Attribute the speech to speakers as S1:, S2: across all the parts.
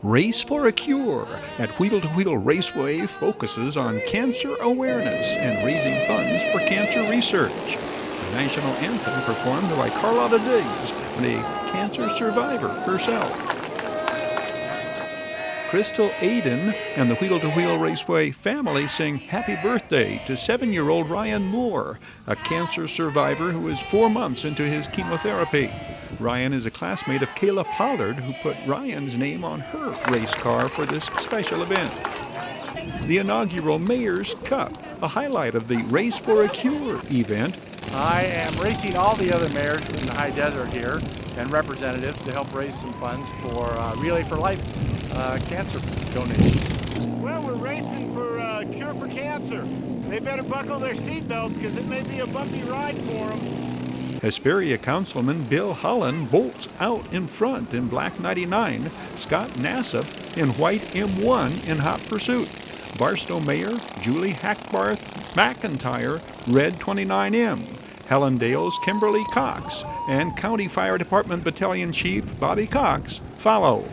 S1: Race for a Cure at Wheel to Wheel Raceway focuses on cancer awareness and raising funds for cancer research. The national anthem performed by Carlotta Diggs, a cancer survivor herself. Crystal Aiden and the Wheel to Wheel Raceway family sing Happy Birthday to 7-year-old Ryan Moore, a cancer survivor who is 4 months into his chemotherapy. Ryan is a classmate of Kayla Pollard, who put Ryan's name on her race car for this special event. The inaugural Mayor's Cup, a highlight of the Race for a Cure event.
S2: I am racing all the other mayors in the high desert here and representatives to help raise some funds for Relay for Life cancer donations.
S3: Well, we're racing for a cure for cancer. They better buckle their seatbelts because it may be a bumpy ride for them.
S1: Hesperia Councilman Bill Holland bolts out in front in black 99, Scott Nassif in white M1 in hot pursuit. Barstow Mayor Julie Hackbarth McIntyre, red 29M. Helendale's Kimberly Cox and County Fire Department Battalion Chief Bobby Cox follow.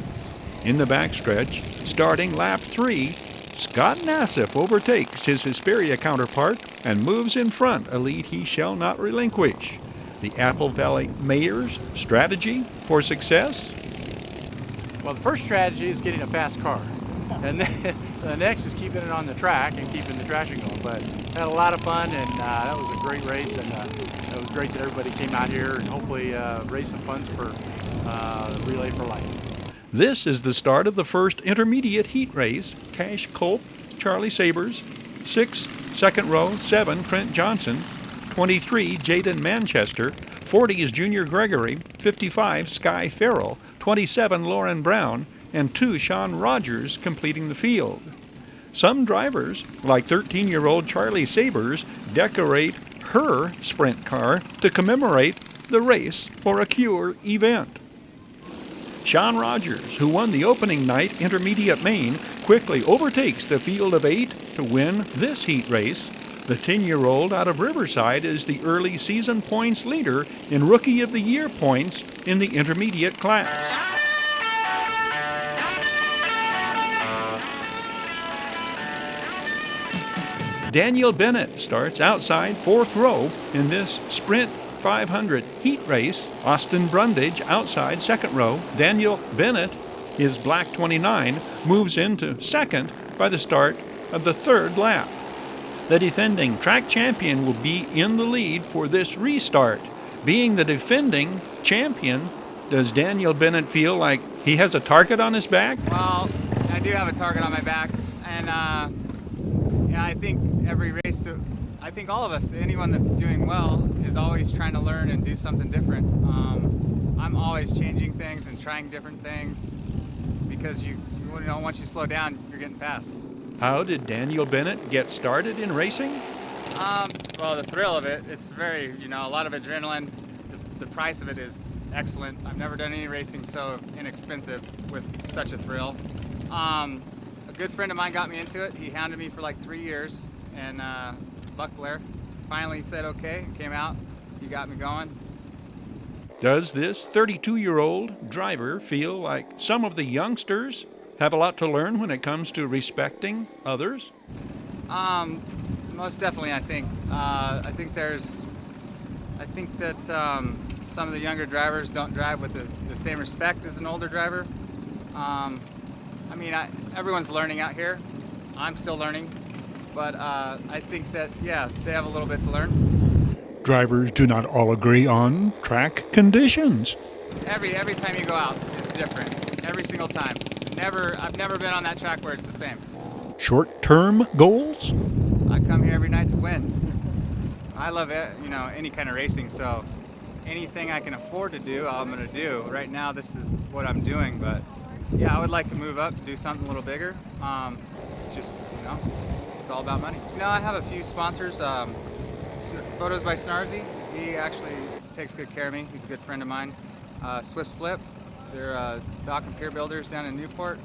S1: In the backstretch, starting lap 3, Scott Nassif overtakes his Hesperia counterpart and moves in front, a lead he shall not relinquish. The Apple Valley Mayor's strategy for success?
S2: Well, the first strategy is getting a fast car. And then the next is keeping it on the track and keeping the traction going. But had a lot of fun, and that was a great race, and it was great that everybody came out here and hopefully raise some funds for Relay for Life.
S1: This is the start of the first intermediate heat race. Cash Culp, Charlie Sabers, 6, second row, 7, Trent Johnson, 23, Jaden Manchester, 40 is Junior Gregory, 55, Sky Farrell, 27, Lauren Brown, and 2, Sean Rogers completing the field. Some drivers, like 13-year-old Charlie Sabers, decorate her sprint car to commemorate the Race for a Cure event. Sean Rogers, who won the opening night intermediate main, quickly overtakes the field of 8 to win this heat race. The 10-year-old out of Riverside is the early season points leader in Rookie of the Year points in the intermediate class. Daniel Bennett starts outside 4th row in this Sprint 500 heat race. Austin Brundage outside 2nd row. Daniel Bennett, his black 29, moves into 2nd by the start of the 3rd lap. The defending track champion will be in the lead for this restart. Being the defending champion, does Daniel Bennett feel like he has a target on his back?
S4: Well, I do have a target on my back, and I think every race I think all of us, anyone that's doing well, is always trying to learn and do something different. I'm always changing things and trying different things because once you slow down, you're getting past.
S1: How did Daniel Bennett get started in racing?
S4: Well, the thrill of it, it's very, a lot of adrenaline. The price of it is excellent. I've never done any racing so inexpensive with such a thrill. A good friend of mine got me into it. He hounded me for like 3 years, and Buck Blair finally said okay and came out. He got me going.
S1: Does this 32-year-old driver feel like some of the youngsters have a lot to learn when it comes to respecting others?
S4: Most definitely, I think. I think that some of the younger drivers don't drive with the same respect as an older driver. Everyone's learning out here. I'm still learning, but I think that, they have a little bit to learn.
S1: Drivers do not all agree on track conditions.
S4: Every time you go out, it's different. Every single time. I've never been on that track where it's the same.
S1: Short-term goals?
S4: I come here every night to win. I love it, any kind of racing, so anything I can afford to do, I'm going to do. Right now, this is what I'm doing, but I would like to move up, do something a little bigger. It's all about money. I have a few sponsors. Photos by Snarzy. He actually takes good care of me. He's a good friend of mine. Swift Slip. They're dock and pier builders down in Newport.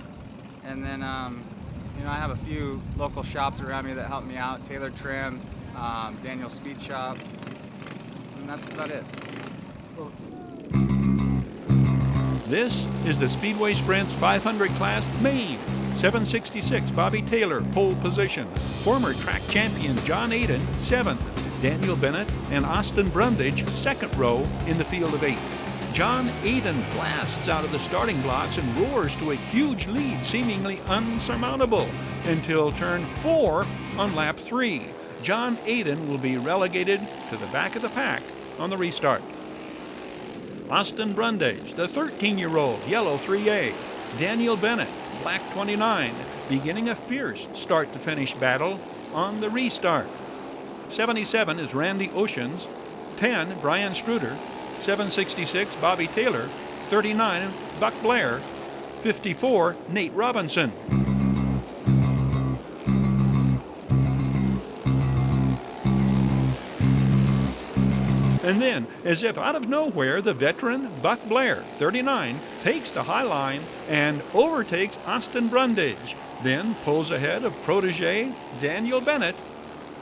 S4: And then, I have a few local shops around me that help me out. Taylor Trim, Daniel Speed Shop, and that's about it.
S1: This is the Speedway Sprints 500 class main. 766 Bobby Taylor, pole position. Former track champion John Aiden, 7th. Daniel Bennett and Austin Brundage, 2nd row in the field of 8. John Aiden blasts out of the starting blocks and roars to a huge lead, seemingly unsurmountable, until turn 4 on lap 3. John Aiden will be relegated to the back of the pack on the restart. Austin Brundage, the 13-year-old, yellow 3A. Daniel Bennett, black 29, beginning a fierce start-to-finish battle on the restart. 77 is Randy Oceans, 10 Brian Struder, 766 Bobby Taylor, 39 Buck Blair, 54 Nate Robinson. And then, as if out of nowhere, the veteran Buck Blair, 39, takes the high line and overtakes Austin Brundage, then pulls ahead of protege Daniel Bennett,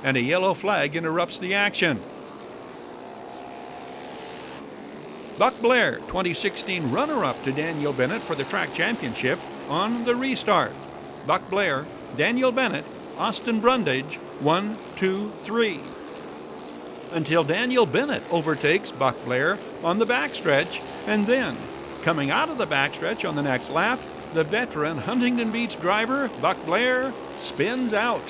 S1: and a yellow flag interrupts the action. Buck Blair, 2016 runner-up to Daniel Bennett for the track championship on the restart. Buck Blair, Daniel Bennett, Austin Brundage, 1, 2, 3. Until Daniel Bennett overtakes Buck Blair on the backstretch, and then, coming out of the backstretch on the next lap, the veteran Huntington Beach driver, Buck Blair, spins out.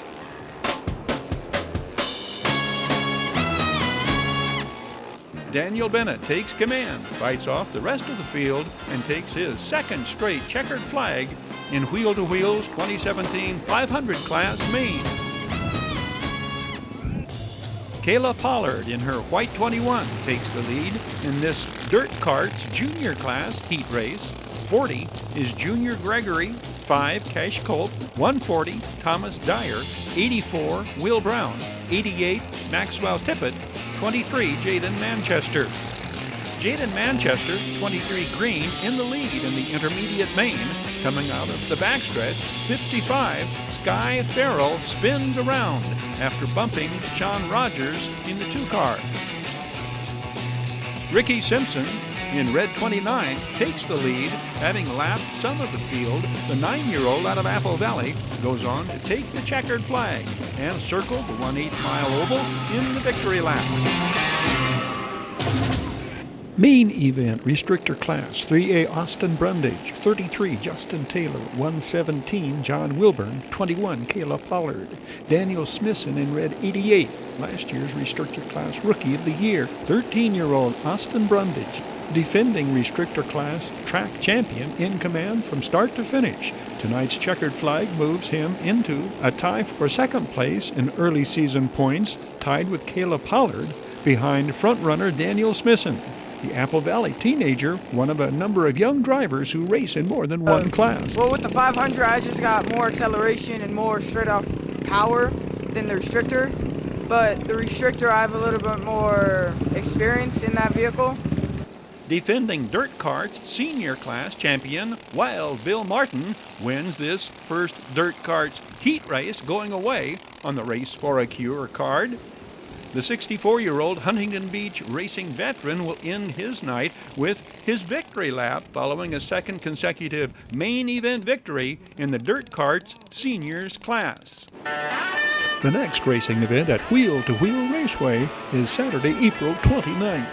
S1: Daniel Bennett takes command, fights off the rest of the field, and takes his 2nd straight checkered flag in Wheel to Wheels 2017 500 class main. Kayla Pollard in her white 21 takes the lead in this dirt karts junior class heat race. 40 is Junior Gregory, 5 Cash Culp, 140 Thomas Dyer, 84 Will Brown, 88 Maxwell Tippett, 23 Jaden Manchester. Jaden Manchester, 23 green, in the lead in the intermediate main. Coming out of the backstretch, 55 Sky Farrell spins around after bumping Sean Rogers in the 2-car. Ricky Simpson in red 29 takes the lead, having lapped some of the field. The 9-year-old out of Apple Valley goes on to take the checkered flag and circle the 1/8-mile oval in the victory lap.
S5: Main event, Restrictor Class, 3A Austin Brundage, 33 Justin Taylor, 117 John Wilburn, 21 Kayla Pollard, Daniel Smithson in red 88, last year's Restrictor Class Rookie of the Year, 13-year-old Austin Brundage, defending Restrictor Class track champion, in command from start to finish. Tonight's checkered flag moves him into a tie for 2nd place in early season points, tied with Kayla Pollard, behind frontrunner Daniel Smithson. The Apple Valley teenager, one of a number of young drivers who race in more than one class.
S6: Well, with the 500, I just got more acceleration and more straight-off power than the Restrictor. But the Restrictor, I have a little bit more experience in that vehicle.
S1: Defending dirt karts senior class champion Wild Bill Martin wins this first dirt karts heat race, going away on the Race for a Cure card. The 64-year-old Huntington Beach racing veteran will end his night with his victory lap following a 2nd consecutive main event victory in the dirt karts seniors class.
S5: The next racing event at Wheel to Wheel Raceway is Saturday, April 29th.